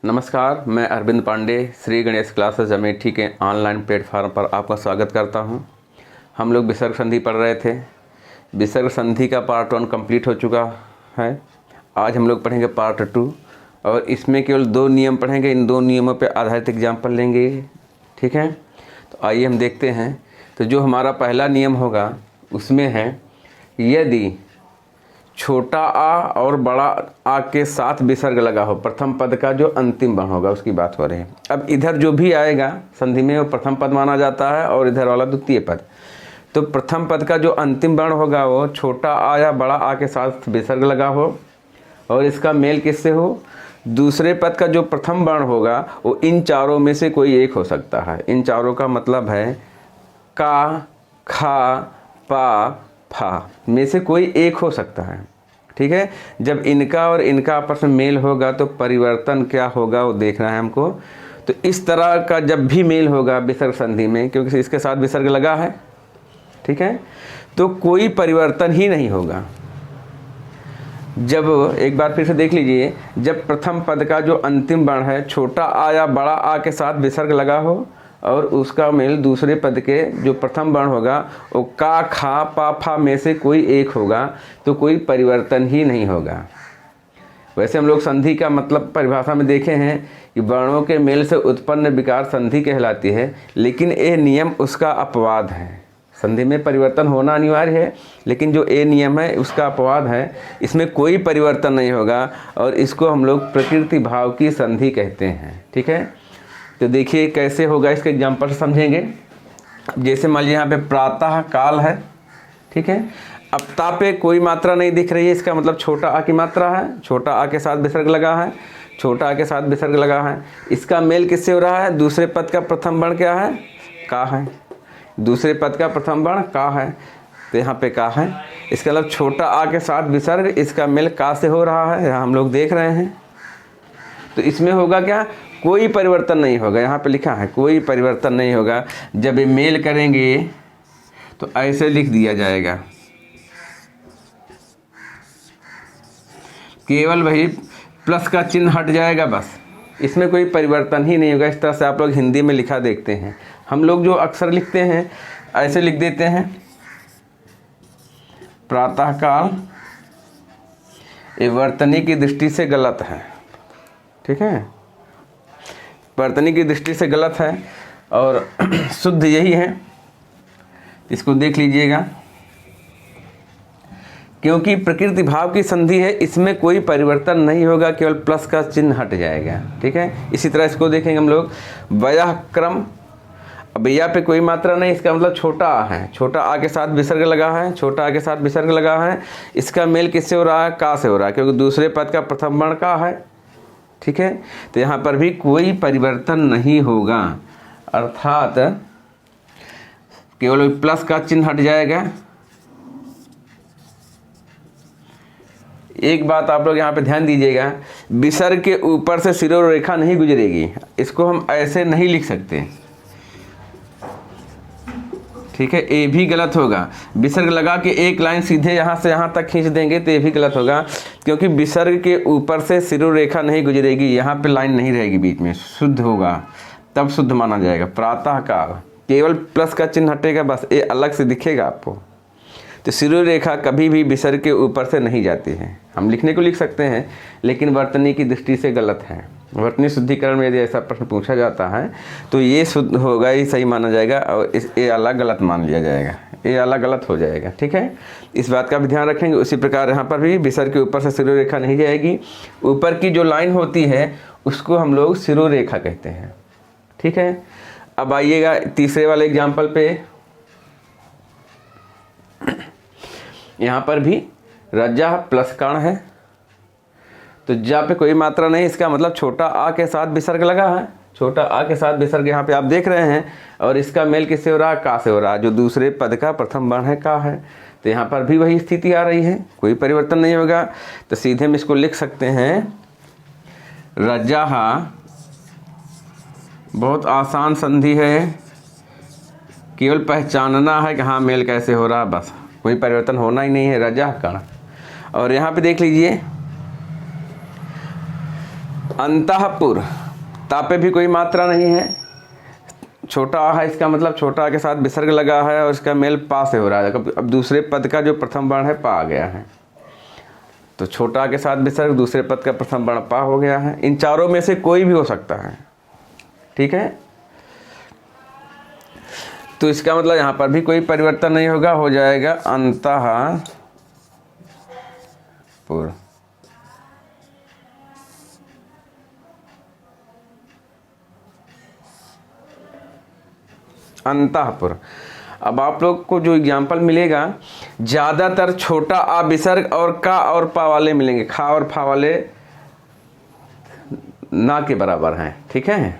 नमस्कार, मैं अरविंद पांडे श्री गणेश क्लासेस अमेठी के ऑनलाइन प्लेटफार्म पर आपका स्वागत करता हूं। हम लोग विसर्ग संधि पढ़ रहे थे। विसर्ग संधि का पार्ट 1 कंप्लीट हो चुका है। आज हम लोग पढ़ेंगे पार्ट 2 और इसमें केवल 2 नियम पढ़ेंगे। इन 2 नियमों पर आधारित एग्जाम्पल लेंगे, ठीक है। तो आइए हम देखते हैं। तो जो हमारा पहला नियम होगा उसमें है, यदि छोटा आ और बड़ा आ के साथ विसर्ग लगा हो, प्रथम पद का जो अंतिम वर्ण होगा उसकी बात हो रही है। अब इधर जो भी आएगा संधि में वो प्रथम पद माना जाता है और इधर वाला द्वितीय पद। तो प्रथम पद का जो अंतिम वर्ण होगा वो छोटा आ या बड़ा आ के साथ विसर्ग लगा हो और इसका मेल किससे हो, दूसरे पद का जो प्रथम वर्ण होगा वो इन चारों में से कोई एक हो सकता है। इन चारों का मतलब है का, खा, पा, फा में से कोई एक हो सकता है, ठीक है। जब इनका और इनका आपस में मेल होगा तो परिवर्तन क्या होगा वो देखना है हमको। तो इस तरह का जब भी मेल होगा विसर्ग संधि में, क्योंकि इसके साथ विसर्ग लगा है, ठीक है, तो कोई परिवर्तन ही नहीं होगा। जब एक बार फिर से देख लीजिए, जब प्रथम पद का जो अंतिम वर्ण है छोटा आ या बड़ा आ के साथ विसर्ग लगा हो और उसका मेल दूसरे पद के जो प्रथम वर्ण होगा वो का, खा, पा, फा में से कोई एक होगा, तो कोई परिवर्तन ही नहीं होगा। वैसे हम लोग संधि का मतलब परिभाषा में देखे हैं कि वर्णों के मेल से उत्पन्न विकार संधि कहलाती है, लेकिन ये नियम उसका अपवाद है। संधि में परिवर्तन होना अनिवार्य है, लेकिन जो ये नियम है उसका अपवाद है। इसमें कोई परिवर्तन नहीं होगा और इसको हम लोग प्रकृति भाव की संधि कहते हैं, ठीक है। तो देखिए कैसे होगा, इसके एग्जाम्पल समझेंगे। अब जैसे मान लीजिए यहाँ पे प्रातः काल है, ठीक है। अब ता पे कोई मात्रा नहीं दिख रही है, इसका मतलब छोटा आ की मात्रा है। छोटा आ के साथ विसर्ग लगा है, छोटा आ के साथ विसर्ग लगा है। इसका मेल किससे हो रहा है, दूसरे पद का प्रथम वर्ण क्या है, का है। दूसरे पद का प्रथम वर्ण का है, तो यहाँ पे का है। इसका मतलब छोटा आ के साथ विसर्ग, इसका मेल का से हो रहा है, यहाँ हम लोग देख रहे हैं। तो इसमें होगा क्या, कोई परिवर्तन नहीं होगा। यहाँ पे लिखा है कोई परिवर्तन नहीं होगा। जब ये मेल करेंगे तो ऐसे लिख दिया जाएगा, केवल वही प्लस का चिन्ह हट जाएगा, बस। इसमें कोई परिवर्तन ही नहीं होगा। इस तरह से आप लोग हिंदी में लिखा देखते हैं। हम लोग जो अक्सर लिखते हैं ऐसे लिख देते हैं, प्रातःकाल। ये वर्तनी की दृष्टि से गलत है, ठीक है। वर्तनी की दृष्टि से गलत है और शुद्ध यही है। इसको देख लीजिएगा, क्योंकि प्रकृति भाव की संधि है, इसमें कोई परिवर्तन नहीं होगा, केवल प्लस का चिन्ह हट जाएगा, ठीक है। इसी तरह इसको देखेंगे हम लोग, वयः क्रम। अब या पे कोई मात्रा नहीं, इसका मतलब छोटा आ है। छोटा आ के साथ विसर्ग लगा है, छोटा आ के साथ विसर्ग लगा है। इसका मेल किससे हो रहा है, का से हो रहा है, क्योंकि दूसरे पद का प्रथम वर्ण का है, ठीक है। तो यहाँ पर भी कोई परिवर्तन नहीं होगा, अर्थात केवल प्लस का चिन्ह हट जाएगा। एक बात आप लोग यहाँ पे ध्यान दीजिएगा, विसर्ग के ऊपर से सिरों रेखा नहीं गुजरेगी। इसको हम ऐसे नहीं लिख सकते, ठीक है। ये भी गलत होगा। विसर्ग लगा के एक लाइन सीधे यहाँ से यहाँ तक खींच देंगे तो ये भी गलत होगा, क्योंकि विसर्ग के ऊपर से सिरों रेखा नहीं गुजरेगी। यहाँ पे लाइन नहीं रहेगी बीच में, शुद्ध होगा, तब शुद्ध माना जाएगा। प्रातः काल केवल प्लस का चिन्ह हटेगा, बस ये अलग से दिखेगा आपको। तो सिरों रेखा कभी भी विसर्ग के ऊपर से नहीं जाती है। हम लिखने को लिख सकते हैं, लेकिन वर्तनी की दृष्टि से गलत है। वर्तनी शुद्धिकरण में यदि ऐसा प्रश्न पूछा जाता है तो ये शुद्ध होगा, ये सही माना जाएगा और ये अलग गलत मान लिया जाएगा, ये अलग गलत हो जाएगा, ठीक है। इस बात का भी ध्यान रखेंगे। उसी प्रकार यहाँ पर भी विसर्ग के ऊपर से सिरों रेखा नहीं जाएगी। ऊपर की जो लाइन होती है उसको हम लोग सिरों रेखा कहते हैं, ठीक है। अब आइएगा तीसरे वाले एग्जाम्पल पे। यहाँ पर भी रज्जा प्लस कण है, तो जा पे कोई मात्रा नहीं, इसका मतलब छोटा आ के साथ विसर्ग लगा है। छोटा आ के साथ विसर्ग यहाँ पे आप देख रहे हैं, और इसका मेल किससे हो रहा है, का से हो रहा है, जो दूसरे पद का प्रथम वर्ण है का है। तो यहाँ पर भी वही स्थिति आ रही है, कोई परिवर्तन नहीं होगा। तो सीधे हम इसको लिख सकते हैं, रज्जा। बहुत आसान संधि है, केवल पहचानना है कि हाँ मेल कैसे हो रहा है, बस। कोई परिवर्तन होना ही नहीं है, रज्जा कण। और यहाँ पे देख लीजिए अंतःपुर, ता पे भी कोई मात्रा नहीं है, छोटा आ है, इसका मतलब छोटा आ के साथ विसर्ग लगा है और इसका मेल पा से हो रहा है। अब दूसरे पद का जो प्रथम वर्ण है पा आ गया है, तो छोटा आ के साथ विसर्ग, दूसरे पद का प्रथम वर्ण पा हो गया है। इन चारों में से कोई भी हो सकता है, ठीक है। तो इसका मतलब यहाँ पर भी कोई परिवर्तन नहीं होगा, हो जाएगा अंतःपुर। अंतःपुर। अब आप लोग को जो एग्जाम्पल मिलेगा, ज़्यादातर छोटा आ विसर्ग और का और पा वाले मिलेंगे, खा और फा वाले ना के बराबर हैं, ठीक है।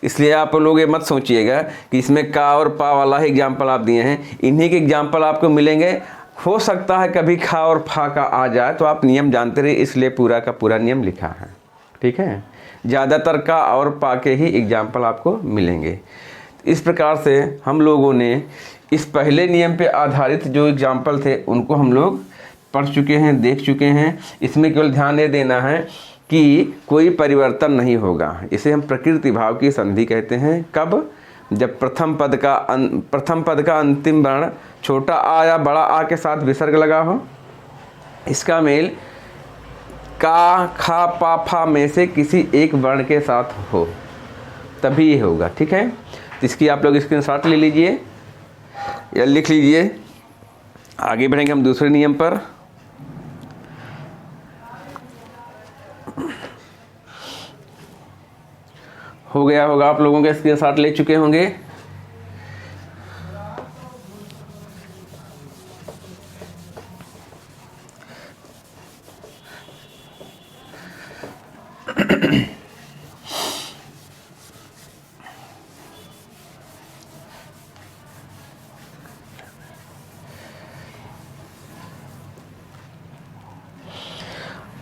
इसलिए आप लोग ये मत सोचिएगा कि इसमें का और पा वाला ही एग्जाम्पल आप दिए हैं, इन्हीं के एग्जाम्पल आपको मिलेंगे। हो सकता है कभी खा और फा का आ जाए, तो आप नियम जानते रहिए, इसलिए पूरा का पूरा नियम लिखा है, ठीक है। ज़्यादातर का और पा के ही एग्जाम्पल आपको मिलेंगे। इस प्रकार से हम लोगों ने इस पहले नियम पे आधारित जो एग्जाम्पल थे उनको हम लोग पढ़ चुके हैं, देख चुके हैं। इसमें केवल ध्यान ये देना है कि कोई परिवर्तन नहीं होगा। इसे हम प्रकृति भाव की संधि कहते हैं। कब? जब प्रथम पद का अंतिम वर्ण छोटा आ या बड़ा आ के साथ विसर्ग लगा हो, इसका मेल का, खा, पा, फा में से किसी एक वर्ण के साथ हो, तभी ये होगा, ठीक है। तो इसकी आप लोग स्क्रीनशॉट ले लीजिए या लिख लीजिए। आगे बढ़ेंगे हम दूसरे नियम पर। हो गया होगा, आप लोगों के स्क्रीनशॉट ले चुके होंगे।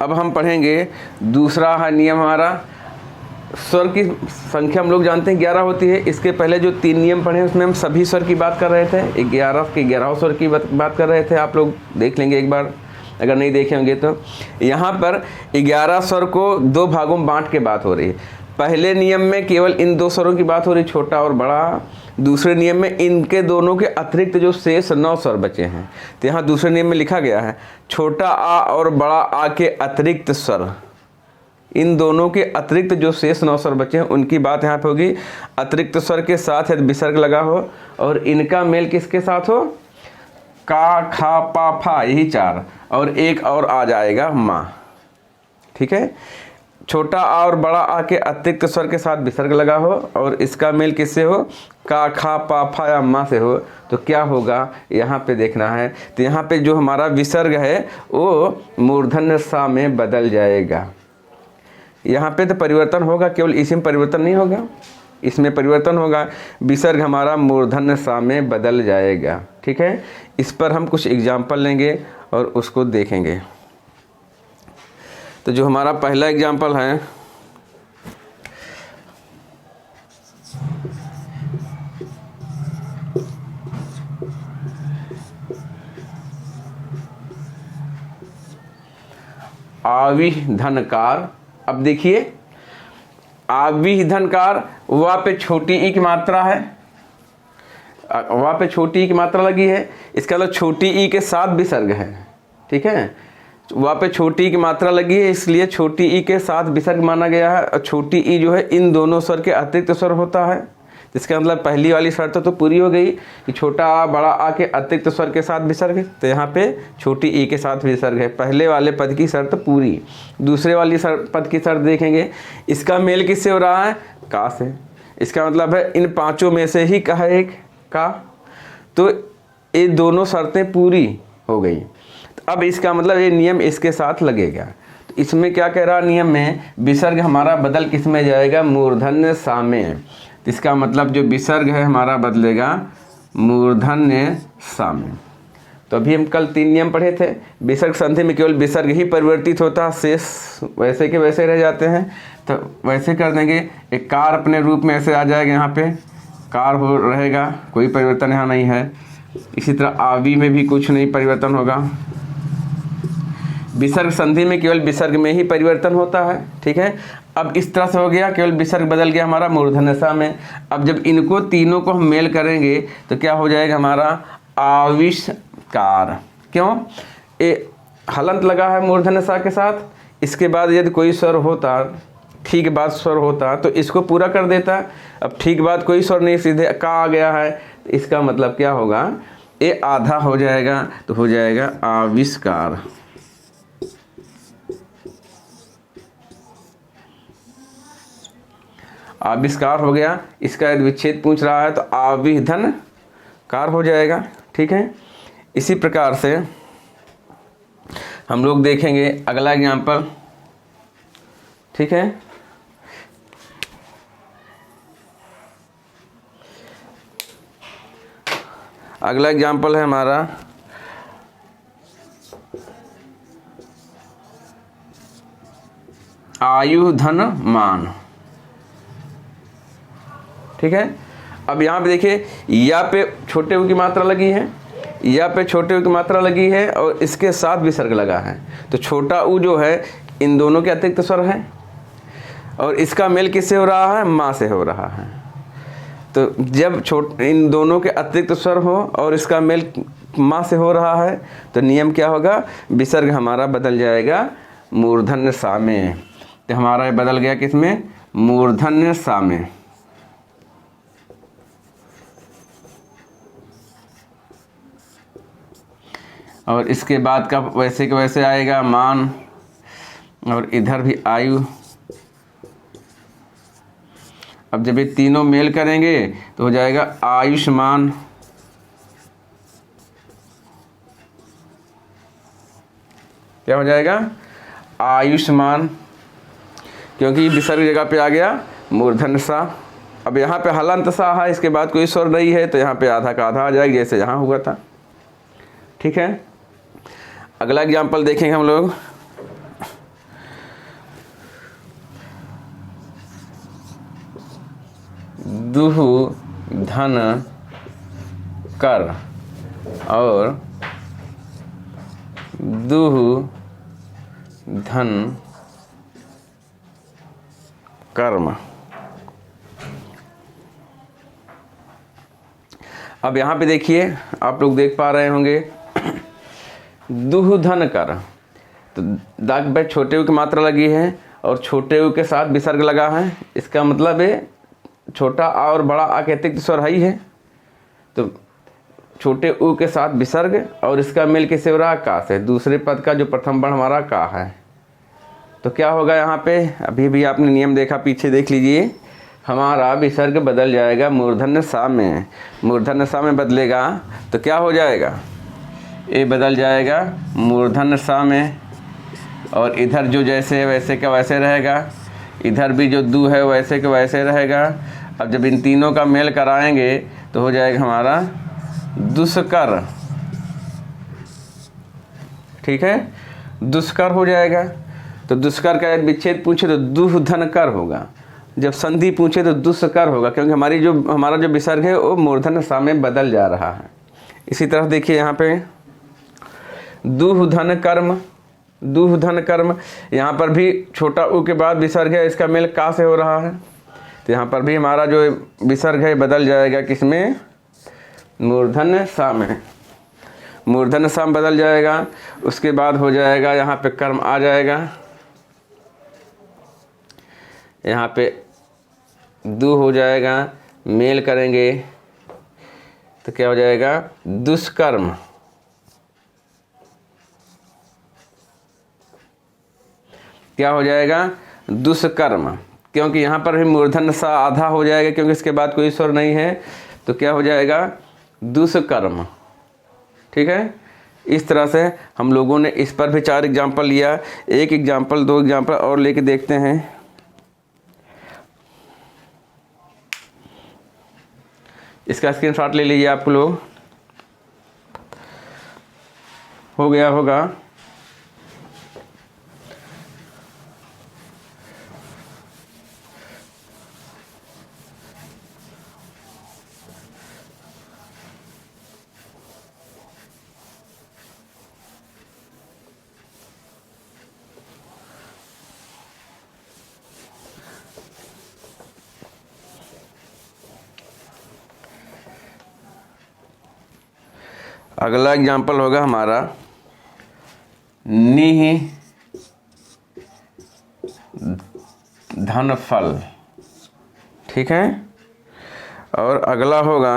अब हम पढ़ेंगे दूसरा है नियम हमारा। स्वर की संख्या हम लोग जानते हैं 11 होती है। इसके पहले जो 3 नियम पढ़े उसमें हम सभी स्वर की बात कर रहे थे, 11 स्वर की बात कर रहे थे। आप लोग देख लेंगे एक बार, अगर नहीं देखे होंगे तो। यहाँ पर 11 स्वर को 2 भागों में बांट के बात हो रही है। पहले नियम में केवल इन 2 स्वरों की बात हो रही, छोटा और बड़ा। दूसरे नियम में इनके दोनों के अतिरिक्त जो शेष 9 स्वर बचे हैं, तो यहाँ दूसरे नियम में लिखा गया है छोटा आ और बड़ा आ के अतिरिक्त स्वर, इन दोनों के अतिरिक्त जो शेष 9 स्वर बचे हैं उनकी बात यहाँ पे होगी। अतिरिक्त स्वर के साथ यदि विसर्ग लगा हो और इनका मेल किसके साथ हो, का, खा, पा, फा, यही 4, और एक और आ जाएगा माँ, ठीक है। छोटा आ और बड़ा आ के अतिरिक्त स्वर के साथ विसर्ग लगा हो और इसका मेल किससे हो, का, खा, पा, फा या माँ से हो, तो क्या होगा यहाँ पे देखना है। तो यहाँ पे जो हमारा विसर्ग है वो मूर्धन्य सा में बदल जाएगा। यहाँ पे तो परिवर्तन होगा, केवल इसी में परिवर्तन नहीं होगा, इसमें परिवर्तन होगा। विसर्ग हमारा मूर्धन्य सा में बदल जाएगा, ठीक है। इस पर हम कुछ एग्जाम्पल लेंगे और उसको देखेंगे। तो जो हमारा पहला एग्जाम्पल है, आविह धनकार। अब देखिए, आविह धनकार, वहाँ पे छोटी ई की मात्रा है, वहाँ पे छोटी ई की मात्रा लगी है, इसका मतलब छोटी ई के साथ विसर्ग है, ठीक है। वहाँ पे छोटी ई की मात्रा लगी है, इसलिए छोटी ई के साथ विसर्ग माना गया है। और छोटी ई जो है इन दोनों स्वर के अतिरिक्त स्वर होता है। इसका मतलब पहली वाली शर्त तो पूरी हो गई कि छोटा आ बड़ा आ के अतिरिक्त स्वर के साथ विसर्ग है, तो यहाँ पे छोटी ई के साथ विसर्ग है। पहले वाले पद की शर्त पूरी। दूसरे वाली पद की शर्त देखेंगे, इसका मेल किससे हो रहा है, का से। इसका मतलब है इन 5 में से ही का है एक का, तो ये दोनों शर्तें पूरी हो गई। अब इसका मतलब ये नियम इसके साथ लगेगा। तो इसमें क्या कह रहा नियम में, विसर्ग हमारा बदल किस में जाएगा, मूर्धन्य सा में। तो इसका मतलब जो विसर्ग है हमारा बदलेगा मूर्धन्य सा में। तो अभी हम कल 3 नियम पढ़े थे। विसर्ग संधि में केवल विसर्ग ही परिवर्तित होता है, शेष वैसे के वैसे रह जाते हैं। तो वैसे कर देंगे, एक कार अपने रूप में ऐसे आ जाएगा, यहाँ पे कार हो रहेगा, कोई परिवर्तन यहाँ नहीं है। इसी तरह आवी में भी कुछ नहीं परिवर्तन होगा। विसर्ग संधि में केवल विसर्ग में ही परिवर्तन होता है, ठीक है। अब इस तरह से हो गया, केवल विसर्ग बदल गया हमारा मूर्धन्य सा में। अब जब इनको तीनों को हम मेल करेंगे तो क्या हो जाएगा हमारा आविष्कार। क्यों? ए हलंत लगा है मूर्धन्य सा के साथ, इसके बाद यदि कोई स्वर होता, ठीक बाद स्वर होता तो इसको पूरा कर देता। अब ठीक बाद कोई स्वर नहीं, सीधे का आ गया है, तो इसका मतलब क्या होगा, ये आधा हो जाएगा, तो हो जाएगा आविष्कार। आविष्कार हो गया। इसका यदि विच्छेद पूछ रहा है तो आविधन कार हो जाएगा। ठीक है, इसी प्रकार से हम लोग देखेंगे अगला एग्जाम्पल। ठीक है, अगला एग्जाम्पल है हमारा आयुधन मान। ठीक है, अब यहाँ पे देखिए, या पे छोटे ऊ की मात्रा लगी है, या पे छोटे ऊ की मात्रा लगी है और इसके साथ विसर्ग लगा है। तो छोटा ऊ जो है इन दोनों के अतिरिक्त स्वर है और इसका मेल किससे हो रहा है, माँ से हो रहा है। तो जब इन दोनों के अतिरिक्त स्वर हो और इसका मेल माँ से हो रहा है तो नियम क्या होगा, विसर्ग हमारा बदल जाएगा मूर्धन्य सा में। तो हमारा ये बदल गया किसमें, मूर्धन्य सा में। और इसके बाद का वैसे के वैसे आएगा मान, और इधर भी आयु। अब जब ये तीनों मेल करेंगे तो हो जाएगा आयुष्मान। क्या हो जाएगा, आयुष्मान, क्योंकि विसर्ग जगह पे आ गया मूर्धन्य सा। अब यहाँ पे हलंत सा है, इसके बाद कोई स्वर नहीं है, तो यहाँ पे आधा का आधा आ जाएगा, जैसे यहाँ हुआ था। ठीक है, अगला एग्जाम्पल देखेंगे हम लोग। दुह धन कर और दुह धन कर्म। अब यहाँ पे देखिए, आप लोग देख पा रहे होंगे दुह धन कर, तो दाग पे छोटे ऊ की मात्रा लगी है और छोटे ऊ के साथ विसर्ग लगा है। इसका मतलब है छोटा आ और बड़ा आ के अतिरिक्त स्वर ही है, तो छोटे ऊ के साथ विसर्ग और इसका मेल किससे हो रहा है, का से। दूसरे पद का जो प्रथम वर्ण हमारा का है, तो क्या होगा यहाँ पे, अभी भी आपने नियम देखा, पीछे देख लीजिए, हमारा विसर्ग बदल जाएगा मूर्धन्य सा में। मूर्धन्य सा में बदलेगा तो क्या हो जाएगा, ये बदल जाएगा मूर्धन्य सा में, और इधर जो जैसे है वैसे का वैसे रहेगा, इधर भी जो दू है वैसे का वैसे रहेगा। अब जब इन तीनों का मेल कराएंगे तो हो जाएगा हमारा दुष्कर। ठीक है, दुष्कर हो जाएगा। तो दुष्कर का विच्छेद पूछे तो दुह धन कर होगा, जब संधि पूछे तो दुष्कर होगा, क्योंकि हमारा जो विसर्ग है वो मूर्धन्य सा में बदल जा रहा है। इसी तरह देखिए यहाँ पे दुह धन कर्म, दुह धन कर्म, यहाँ पर भी छोटा ऊ के बाद विसर्ग है, इसका मेल का से हो रहा है, तो यहाँ पर भी हमारा जो विसर्ग है बदल जाएगा किसमें, मूर्धन्य सा में। मूर्धन्य सा में बदल जाएगा। उसके बाद हो जाएगा यहाँ पे कर्म आ जाएगा, यहाँ पे दु हो जाएगा, मेल करेंगे तो क्या हो जाएगा, दुष्कर्म। क्या हो जाएगा, दुष्कर्म, क्योंकि यहाँ पर भी मूर्धन्य सा आधा हो जाएगा, क्योंकि इसके बाद कोई स्वर नहीं है, तो क्या हो जाएगा, दुष्कर्म। ठीक है, इस तरह से हम लोगों ने इस पर भी 4 एग्जाम्पल लिया। एक एग्जाम्पल 2 एग्जाम्पल और लेके देखते हैं। इसका स्क्रीनशॉट ले लीजिए आप लोग, हो गया होगा। अगला एग्जाम्पल होगा हमारा निः धनफल, ठीक है। और अगला होगा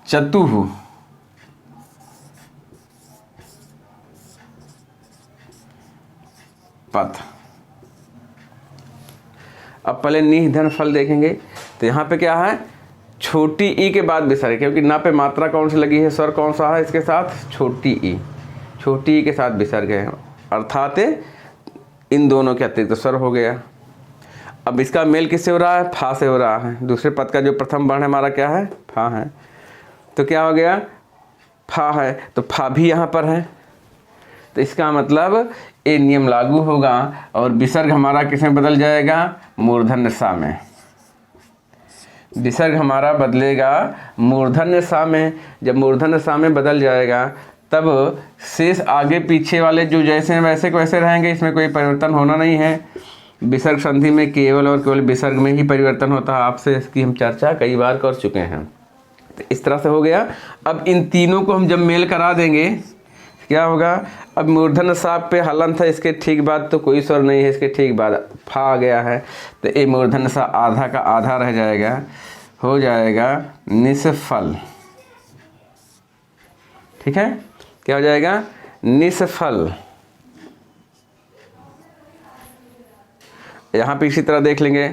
चतुः पथ। अब पहले निः धन फल देखेंगे तो यहाँ पे क्या है, छोटी ई के बाद विसर्ग, क्योंकि ना पे मात्रा कौन सी लगी है, स्वर कौन सा है इसके साथ, छोटी ई, छोटी ई के साथ विसर्ग है, अर्थात इन दोनों के अतिरिक्त स्वर हो गया। अब इसका मेल किससे हो रहा है, फा से हो रहा है। दूसरे पद का जो प्रथम वर्ण हमारा क्या है, फा है। तो क्या हो गया, फा है तो फा भी यहाँ पर है, तो इसका मतलब ये नियम लागू होगा और विसर्ग हमारा किसमें बदल जाएगा, मूर्धन्य सा में। विसर्ग हमारा बदलेगा मूर्धन्य सा में। जब मूर्धन्य सा में बदल जाएगा तब शेष आगे पीछे वाले जो जैसे हैं वैसे को वैसे रहेंगे, इसमें कोई परिवर्तन होना नहीं है। विसर्ग संधि में केवल और केवल विसर्ग में ही परिवर्तन होता है, आपसे इसकी हम चर्चा कई बार कर चुके हैं। तो इस तरह से हो गया। अब इन तीनों को हम जब मेल करा देंगे क्या होगा, अब मूर्धन्य सा पे हलंत है, इसके ठीक बाद तो कोई स्वर नहीं है, इसके ठीक बाद फा आ गया है, तो ये मूर्धन्य सा आधा का आधा रह जाएगा, हो जाएगा निसफल, ठीक है। क्या हो जाएगा, निसफल। यहाँ पे इसी तरह देख लेंगे,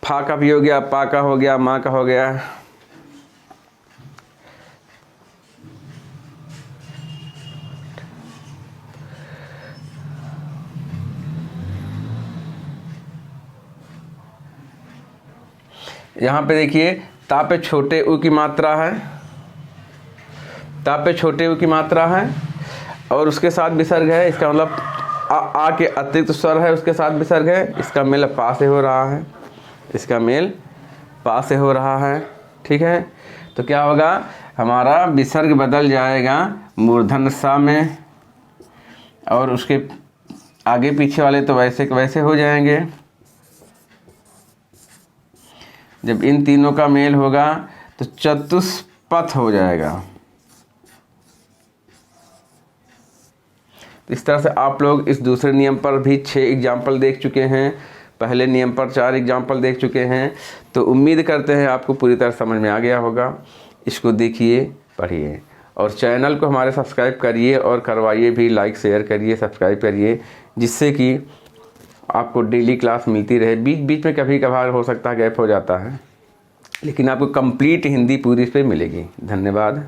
फा का भी हो गया, पा का हो गया, माँ का हो गया। यहाँ पे देखिए ता पे छोटे उ की मात्रा है, ता पे छोटे उ की मात्रा है और उसके साथ विसर्ग है, इसका मतलब आ के अतिरिक्त स्वर है उसके साथ विसर्ग है, इसका मेल पा से हो रहा है, इसका मेल पा से हो रहा है, ठीक है। तो क्या होगा, हमारा विसर्ग बदल जाएगा मूर्धन्य सा में और उसके आगे पीछे वाले तो वैसे वैसे हो जाएंगे। जब इन तीनों का मेल होगा तो चतुष्पथ हो जाएगा। इस तरह से आप लोग इस दूसरे नियम पर भी 6 एग्जाम्पल देख चुके हैं, पहले नियम पर 4 एग्जाम्पल देख चुके हैं। तो उम्मीद करते हैं आपको पूरी तरह समझ में आ गया होगा। इसको देखिए, पढ़िए और चैनल को हमारे सब्सक्राइब करिए और करवाइए भी, लाइक शेयर करिए, सब्सक्राइब करिए, जिससे कि आपको डेली क्लास मिलती रहे। बीच बीच में कभी कभार हो सकता है गैप हो जाता है, लेकिन आपको कंप्लीट हिंदी पूरी इस पर मिलेगी। धन्यवाद।